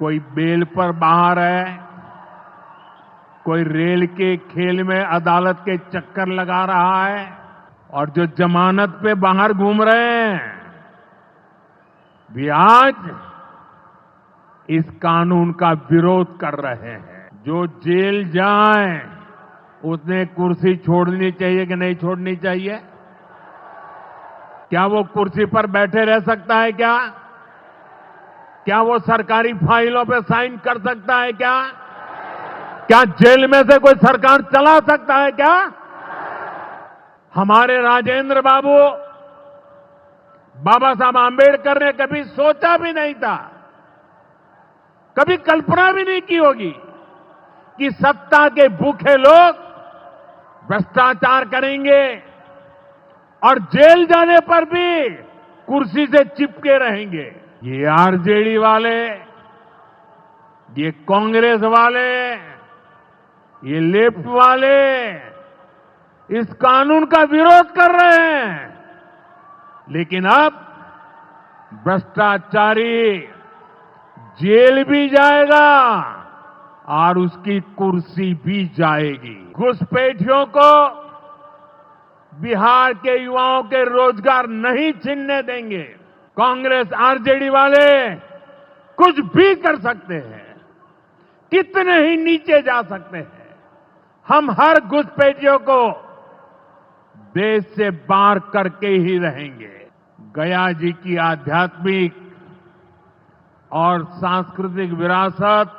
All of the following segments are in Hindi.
कोई बेल पर बाहर है, कोई रेल के खेल में अदालत के चक्कर लगा रहा है, और जो जमानत पे बाहर घूम रहे हैं भी आज इस कानून का विरोध कर रहे हैं। जो जेल जाए उसने कुर्सी छोड़नी चाहिए कि नहीं छोड़नी चाहिए? क्या वो कुर्सी पर बैठे रह सकता है क्या? क्या वो सरकारी फाइलों पे साइन कर सकता है क्या? क्या जेल में से कोई सरकार चला सकता है क्या? हमारे राजेंद्र बाबू बाबा साहब आंबेडकर ने कभी सोचा भी नहीं था, कभी कल्पना भी नहीं की होगी कि सत्ता के भूखे लोग भ्रष्टाचार करेंगे और जेल जाने पर भी कुर्सी से चिपके रहेंगे। ये आरजेडी वाले, ये कांग्रेस वाले, ये लेफ्ट वाले इस कानून का विरोध कर रहे हैं, लेकिन अब भ्रष्टाचारी जेल भी जाएगा और उसकी कुर्सी भी जाएगी। घुसपैठियों को बिहार के युवाओं के रोजगार नहीं छीनने देंगे। कांग्रेस आरजेडी वाले कुछ भी कर सकते हैं, कितने ही नीचे जा सकते हैं। हम हर घुसपैठियों को देश से बाहर करके ही रहेंगे। गया जी की आध्यात्मिक और सांस्कृतिक विरासत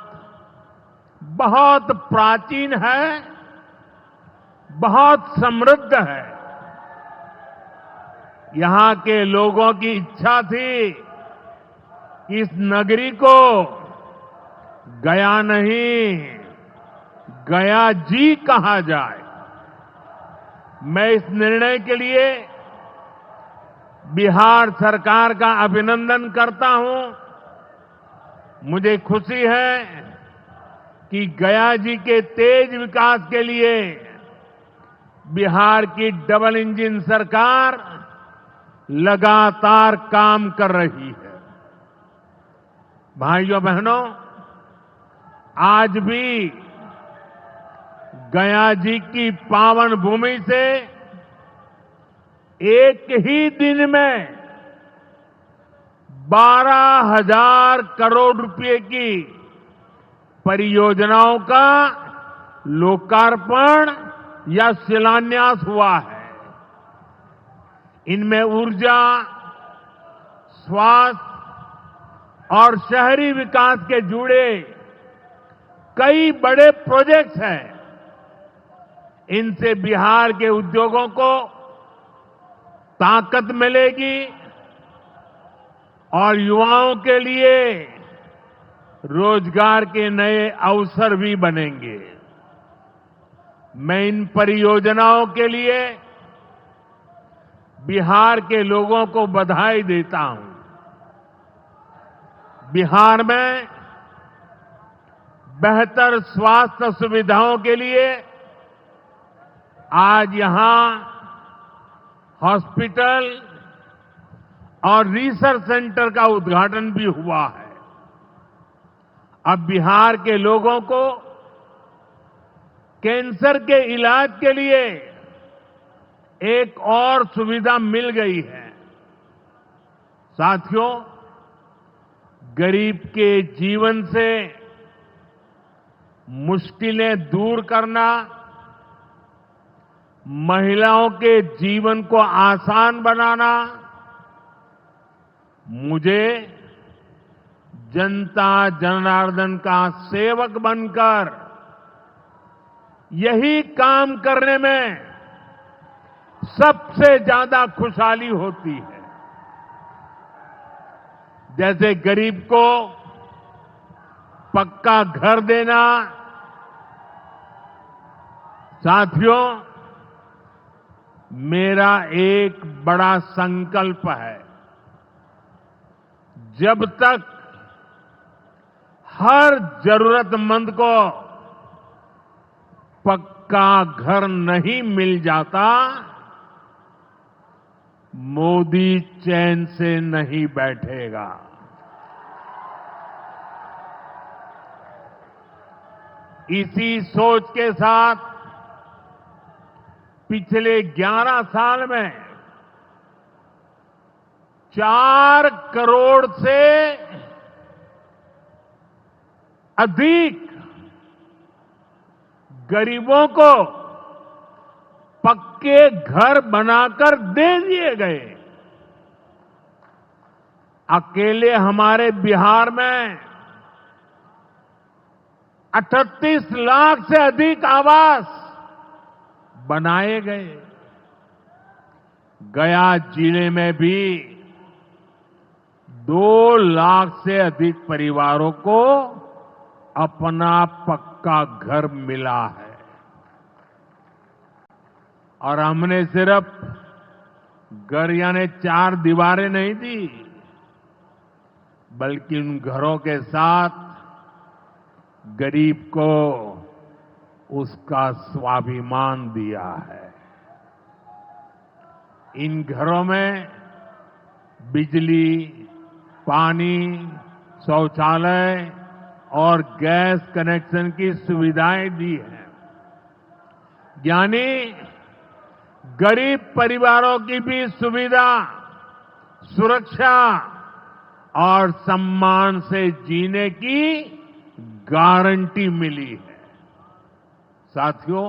बहुत प्राचीन है, बहुत समृद्ध है। यहां के लोगों की इच्छा थी कि इस नगरी को गया नहीं, गया जी कहा जाए। मैं इस निर्णय के लिए बिहार सरकार का अभिनंदन करता हूं। मुझे खुशी है कि गया जी के तेज विकास के लिए बिहार की डबल इंजन सरकार लगातार काम कर रही है। भाइयों बहनों, आज भी गया जी की पावन भूमि से एक ही दिन में 12,000 करोड़ रुपए की परियोजनाओं का लोकार्पण या शिलान्यास हुआ है। इनमें ऊर्जा, स्वास्थ्य और शहरी विकास के जुड़े कई बड़े प्रोजेक्ट्स हैं। इनसे बिहार के उद्योगों को ताकत मिलेगी और युवाओं के लिए रोजगार के नए अवसर भी बनेंगे। मैं इन परियोजनाओं के लिए बिहार के लोगों को बधाई देता हूं। बिहार में बेहतर स्वास्थ्य सुविधाओं के लिए आज यहां हॉस्पिटल और रिसर्च सेंटर का उद्घाटन भी हुआ है। अब बिहार के लोगों को कैंसर के इलाज के लिए एक और सुविधा मिल गई है। साथियों, गरीब के जीवन से मुश्किलें दूर करना, महिलाओं के जीवन को आसान बनाना मुझे जनता जनार्दन का सेवक बनकर यही काम करने में सबसे ज्यादा खुशहाली होती है। जैसे गरीब को पक्का घर देना। साथियों, मेरा एक बड़ा संकल्प है, जब तक हर जरूरतमंद को पक्का घर नहीं मिल जाता, मोदी चैन से नहीं बैठेगा। इसी सोच के साथ पिछले 11 साल में 4 करोड़ से अधिक गरीबों को पक्के घर बनाकर दे दिए गए। अकेले हमारे बिहार में 38 लाख से अधिक आवास बनाए गए। गया जिले में भी 2 लाख से अधिक परिवारों को अपना पक्का घर मिला है। और हमने सिर्फ घर यानी 4 दीवारें नहीं दी, बल्कि उन घरों के साथ गरीब को उसका स्वाभिमान दिया है। इन घरों में बिजली, पानी, शौचालय और गैस कनेक्शन की सुविधाएं दी हैं। यानी गरीब परिवारों की भी सुविधा, सुरक्षा और सम्मान से जीने की गारंटी मिली है। साथियों,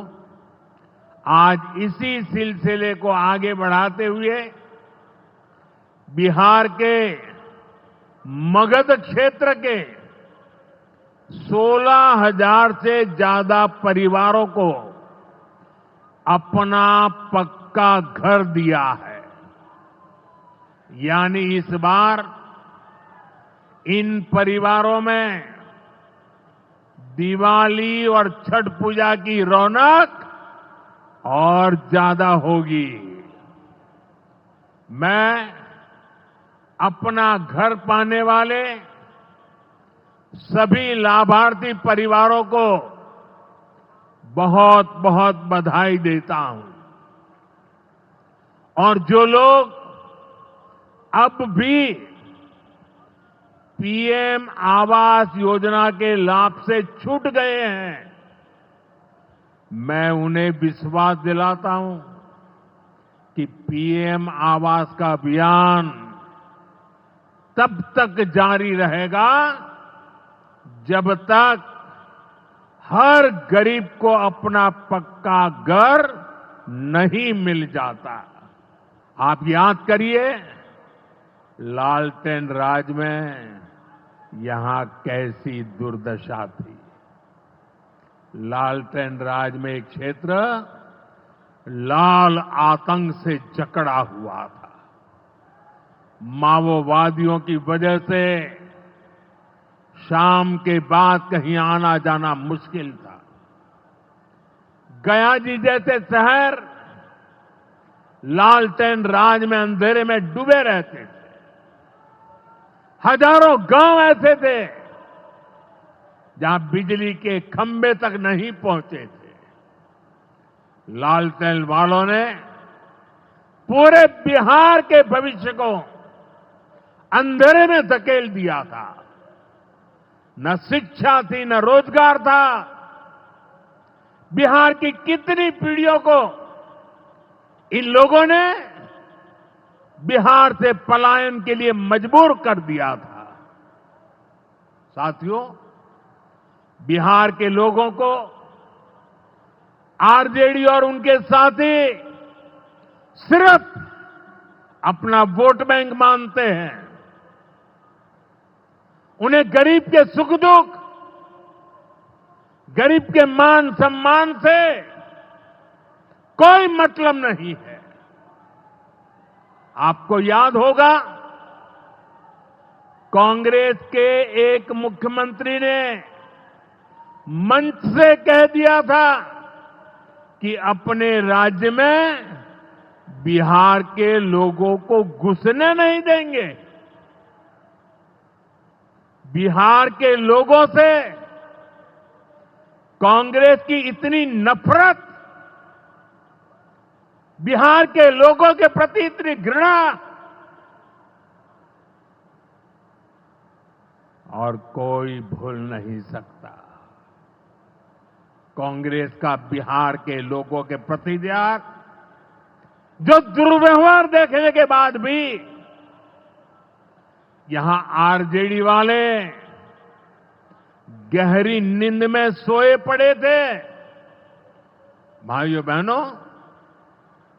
आज इसी सिलसिले को आगे बढ़ाते हुए बिहार के मगध क्षेत्र के 16,000 से ज्यादा परिवारों को अपना पक्का घर दिया है। यानी इस बार इन परिवारों में दिवाली और छठ पूजा की रौनक और ज्यादा होगी। मैं अपना घर पाने वाले सभी लाभार्थी परिवारों को बहुत बहुत बधाई देता हूं। और जो लोग अब भी पीएम आवास योजना के लाभ से छूट गए हैं, मैं उन्हें विश्वास दिलाता हूं कि पीएम आवास का अभियान तब तक जारी रहेगा जब तक हर गरीब को अपना पक्का घर नहीं मिल जाता। आप याद करिए, लालटेन राज में यहां कैसी दुर्दशा थी। लालटेन राज में एक क्षेत्र लाल आतंक से जकड़ा हुआ था। माओवादियों की वजह से शाम के बाद कहीं आना जाना मुश्किल था। गया जी जैसे शहर लालटेन राज में अंधेरे में डूबे रहते थे। हजारों गांव ऐसे थे जहां बिजली के खंभे तक नहीं पहुंचे थे। लालटेन वालों ने पूरे बिहार के भविष्य को अंधेरे में धकेल दिया था। न शिक्षा थी, न रोजगार था। बिहार की कितनी पीढ़ियों को इन लोगों ने बिहार से पलायन के लिए मजबूर कर दिया था। साथियों, बिहार के लोगों को आरजेडी और उनके साथी सिर्फ अपना वोट बैंक मानते हैं। उन्हें गरीब के सुख दुख, गरीब के मान सम्मान से कोई मतलब नहीं है। आपको याद होगा, कांग्रेस के एक मुख्यमंत्री ने मंच से कह दिया था कि अपने राज्य में बिहार के लोगों को घुसने नहीं देंगे। बिहार के लोगों से कांग्रेस की इतनी नफरत, बिहार के लोगों के प्रति इतनी घृणा, और कोई भूल नहीं सकता। कांग्रेस का बिहार के लोगों के प्रति त्याग, जो दुर्व्यवहार देखने के बाद भी यहां आरजेडी वाले गहरी नींद में सोए पड़े थे। भाइयों बहनों,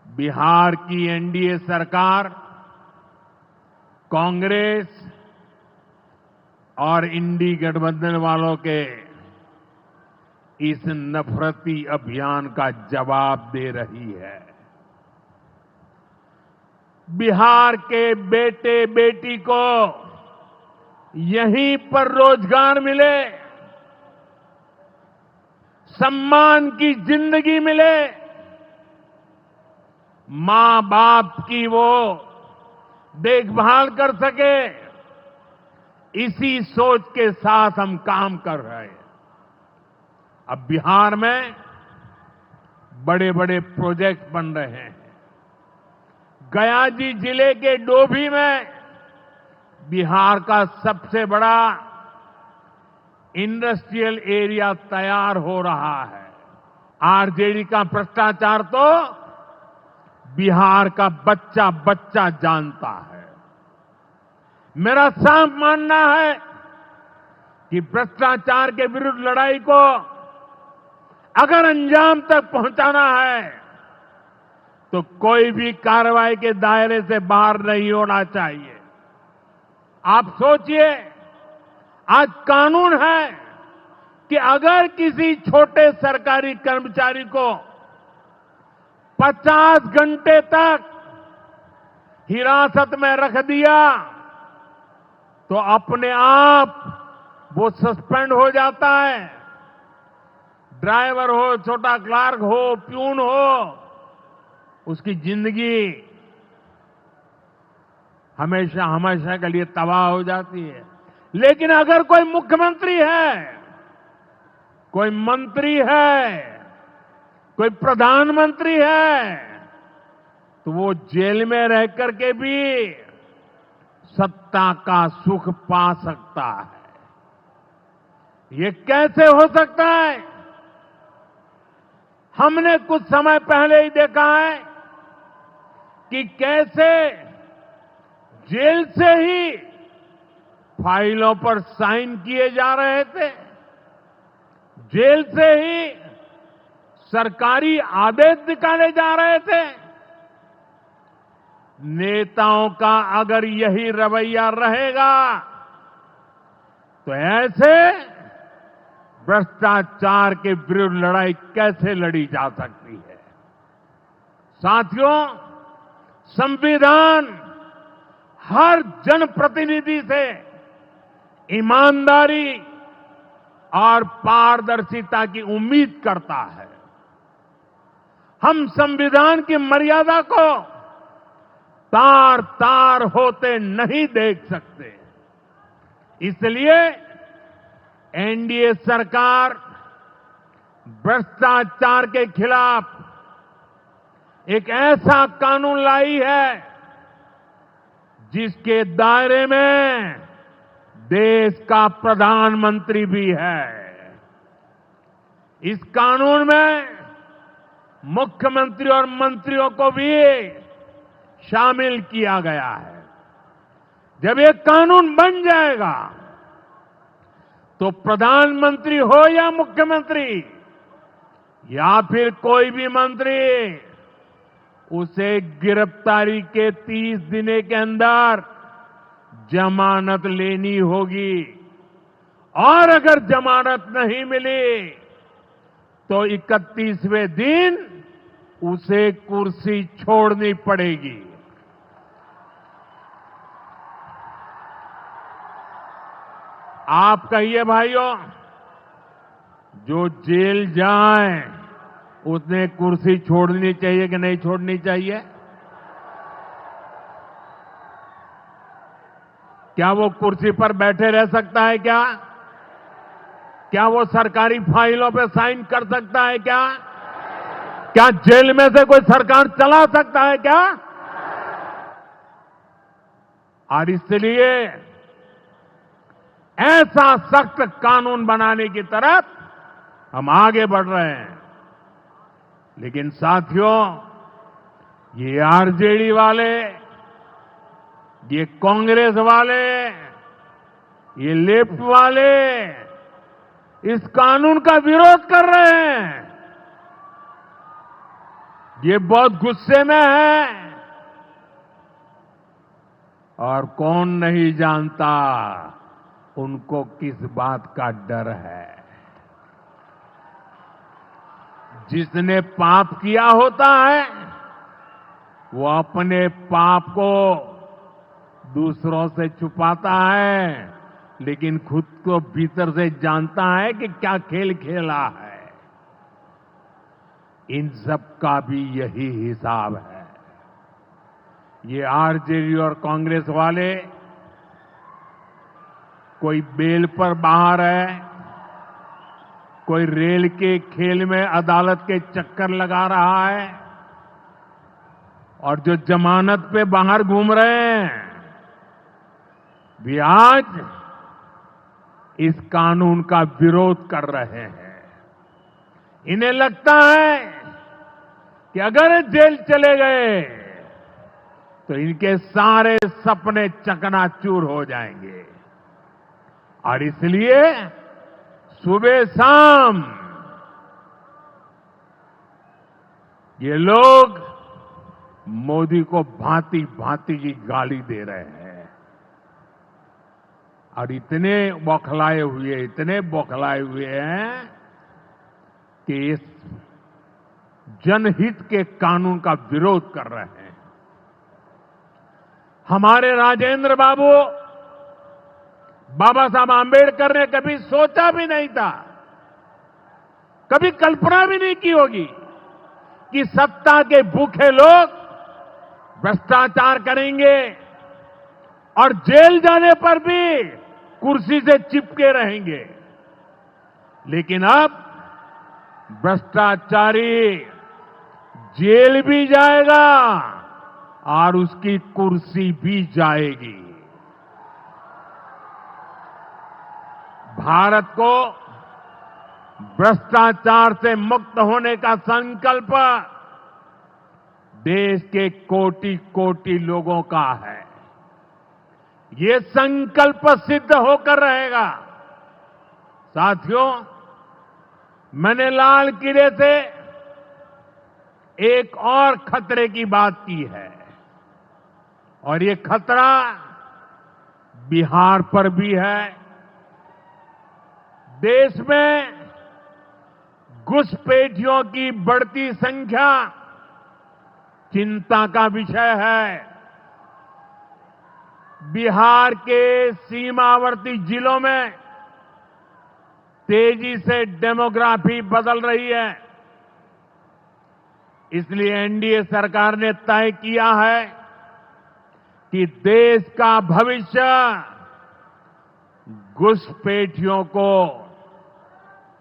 बिहार की एनडीए सरकार कांग्रेस और इंडी गठबंधन वालों के इस नफरती अभियान का जवाब दे रही है। बिहार के बेटे बेटी को यहीं पर रोजगार मिले, सम्मान की जिंदगी मिले, मां बाप की वो देखभाल कर सके, इसी सोच के साथ हम काम कर रहे हैं। अब बिहार में बड़े बड़े प्रोजेक्ट बन रहे हैं। गयाजी जिले के डोभी में बिहार का सबसे बड़ा इंडस्ट्रियल एरिया तैयार हो रहा है। आरजेडी का भ्रष्टाचार तो बिहार का बच्चा बच्चा जानता है। मेरा साफ मानना है कि भ्रष्टाचार के विरुद्ध लड़ाई को अगर अंजाम तक पहुंचाना है तो कोई भी कार्रवाई के दायरे से बाहर नहीं होना चाहिए। आप सोचिए, आज कानून है कि अगर किसी छोटे सरकारी कर्मचारी को 50 घंटे तक हिरासत में रख दिया तो अपने आप वो सस्पेंड हो जाता है। ड्राइवर हो, छोटा क्लार्क हो, प्यून हो, उसकी जिंदगी हमेशा हमेशा के लिए तबाह हो जाती है। लेकिन अगर कोई मुख्यमंत्री है, कोई मंत्री है, कोई प्रधानमंत्री है, तो वो जेल में रह करके भी सत्ता का सुख पा सकता है। ये कैसे हो सकता है? हमने कुछ समय पहले ही देखा है कि कैसे जेल से ही फाइलों पर साइन किए जा रहे थे, जेल से ही सरकारी आदेश निकाले जा रहे थे। नेताओं का अगर यही रवैया रहेगा तो ऐसे भ्रष्टाचार के विरुद्ध लड़ाई कैसे लड़ी जा सकती है? साथियों, संविधान हर जनप्रतिनिधि से ईमानदारी और पारदर्शिता की उम्मीद करता है। हम संविधान की मर्यादा को तार तार होते नहीं देख सकते। इसलिए एनडीए सरकार भ्रष्टाचार के खिलाफ एक ऐसा कानून लाई है जिसके दायरे में देश का प्रधानमंत्री भी है। इस कानून में मुख्यमंत्री और मंत्रियों को भी शामिल किया गया है। जब ये कानून बन जाएगा तो प्रधानमंत्री हो या मुख्यमंत्री या फिर कोई भी मंत्री, उसे गिरफ्तारी के 30 दिन के अंदर जमानत लेनी होगी और अगर जमानत नहीं मिली तो 31वें दिन उसे कुर्सी छोड़नी पड़ेगी। आप कहिए भाइयों, जो जेल जाए उसने कुर्सी छोड़नी चाहिए कि नहीं छोड़नी चाहिए? क्या वो कुर्सी पर बैठे रह सकता है क्या? क्या वो सरकारी फाइलों पे साइन कर सकता है क्या? क्या जेल में से कोई सरकार चला सकता है क्या? और इसलिए ऐसा सख्त कानून बनाने की तरफ हम आगे बढ़ रहे हैं। लेकिन साथियों, ये आरजेडी वाले, ये कांग्रेस वाले, ये लेफ्ट वाले इस कानून का विरोध कर रहे हैं। ये बहुत गुस्से में है और कौन नहीं जानता उनको किस बात का डर है। जिसने पाप किया होता है वो अपने पाप को दूसरों से छुपाता है, लेकिन खुद को भीतर से जानता है कि क्या खेल खेला है। इन सब का भी यही हिसाब है। ये आरजेडी और कांग्रेस वाले कोई बेल पर बाहर है, कोई रेल के खेल में अदालत के चक्कर लगा रहा है, और जो जमानत पे बाहर घूम रहे हैं वे आज इस कानून का विरोध कर रहे हैं। इन्हें लगता है कि अगर जेल चले गए तो इनके सारे सपने चकनाचूर हो जाएंगे, और इसलिए सुबह शाम ये लोग मोदी को भांति भांति की गाली दे रहे हैं, और इतने बौखलाए हुए हैं कि इस जनहित के कानून का विरोध कर रहे हैं। हमारे राजेंद्र बाबू, बाबा साहब आंबेडकर ने कभी सोचा भी नहीं था, कभी कल्पना भी नहीं की होगी कि सत्ता के भूखे लोग भ्रष्टाचार करेंगे और जेल जाने पर भी कुर्सी से चिपके रहेंगे। लेकिन अब भ्रष्टाचारी जेल भी जाएगा और उसकी कुर्सी भी जाएगी। भारत को भ्रष्टाचार से मुक्त होने का संकल्प देश के कोटि कोटि लोगों का है। ये संकल्प सिद्ध होकर रहेगा। साथियों, मैंने लाल किले से एक और खतरे की बात की है, और ये खतरा बिहार पर भी है। देश में घुसपैठियों की बढ़ती संख्या चिंता का विषय है। बिहार के सीमावर्ती जिलों में तेजी से डेमोग्राफी बदल रही है। इसलिए एनडीए सरकार ने तय किया है कि देश का भविष्य घुसपैठियों को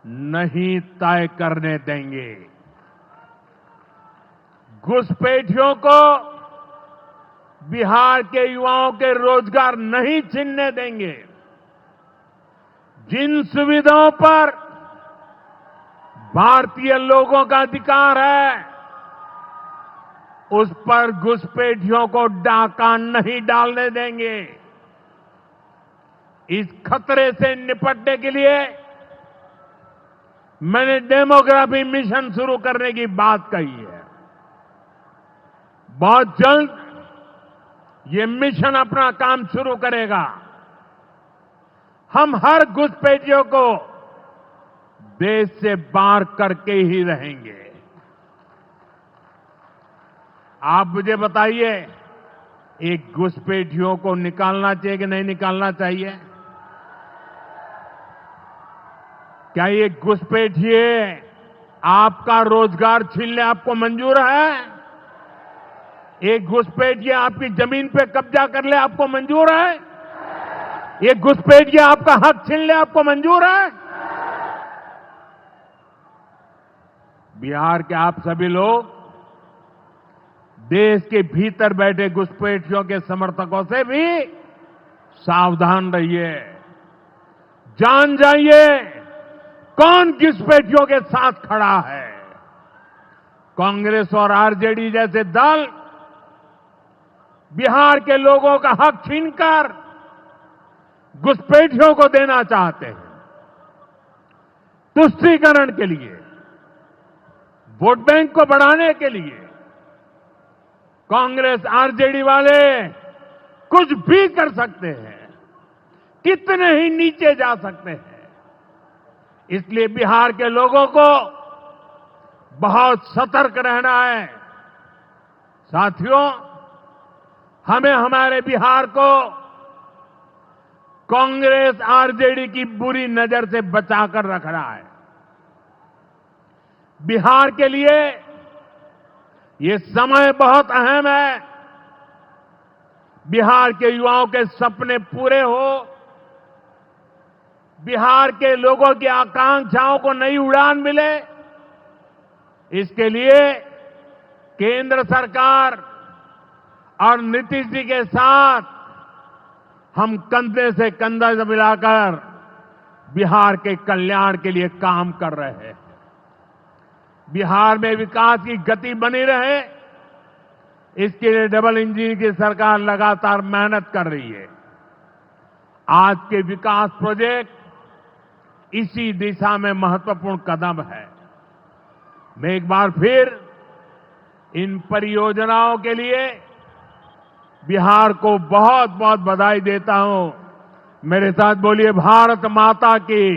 नहीं तय करने देंगे। घुसपैठियों को बिहार के युवाओं के रोजगार नहीं छीनने देंगे। जिन सुविधाओं पर भारतीय लोगों का अधिकार है, उस पर घुसपैठियों को डाका नहीं डालने देंगे। इस खतरे से निपटने के लिए मैंने डेमोग्राफी मिशन शुरू करने की बात कही है। बहुत जल्द ये मिशन अपना काम शुरू करेगा। हम हर घुसपैठियों को देश से बाहर करके ही रहेंगे। आप मुझे बताइए, एक घुसपैठियों को निकालना चाहिए कि नहीं निकालना चाहिए? क्या ये घुसपैठिए आपका रोजगार छीनने आपको मंजूर है? एक घुसपैठिया आपकी जमीन पे कब्जा कर ले आपको मंजूर है? एक घुसपैठिया आपका हक छीन ले आपको मंजूर है? बिहार के आप सभी लोग देश के भीतर बैठे घुसपैठियों के समर्थकों से भी सावधान रहिए। जान जाइए कौन घुसपैठियों के साथ खड़ा है। कांग्रेस और आरजेडी जैसे दल बिहार के लोगों का हक छीनकर घुसपैठियों को देना चाहते हैं। तुष्टीकरण के लिए, वोट बैंक को बढ़ाने के लिए कांग्रेस आरजेडी वाले कुछ भी कर सकते हैं, कितने ही नीचे जा सकते हैं। इसलिए बिहार के लोगों को बहुत सतर्क रहना है। साथियों, हमें हमारे बिहार को कांग्रेस आरजेडी की बुरी नजर से बचाकर रखना है। बिहार के लिए ये समय बहुत अहम है। बिहार के युवाओं के सपने पूरे हो, बिहार के लोगों की आकांक्षाओं को नई उड़ान मिले, इसके लिए केंद्र सरकार और नीतीश जी के साथ हम कंधे से कंधा मिलाकर बिहार के कल्याण के लिए काम कर रहे हैं। बिहार में विकास की गति बनी रहे, इसके लिए डबल इंजन की सरकार लगातार मेहनत कर रही है। आज के विकास प्रोजेक्ट इसी दिशा में महत्वपूर्ण कदम है। मैं एक बार फिर इन परियोजनाओं के लिए बिहार को बहुत बहुत बधाई देता हूं। मेरे साथ बोलिए, भारत माता की।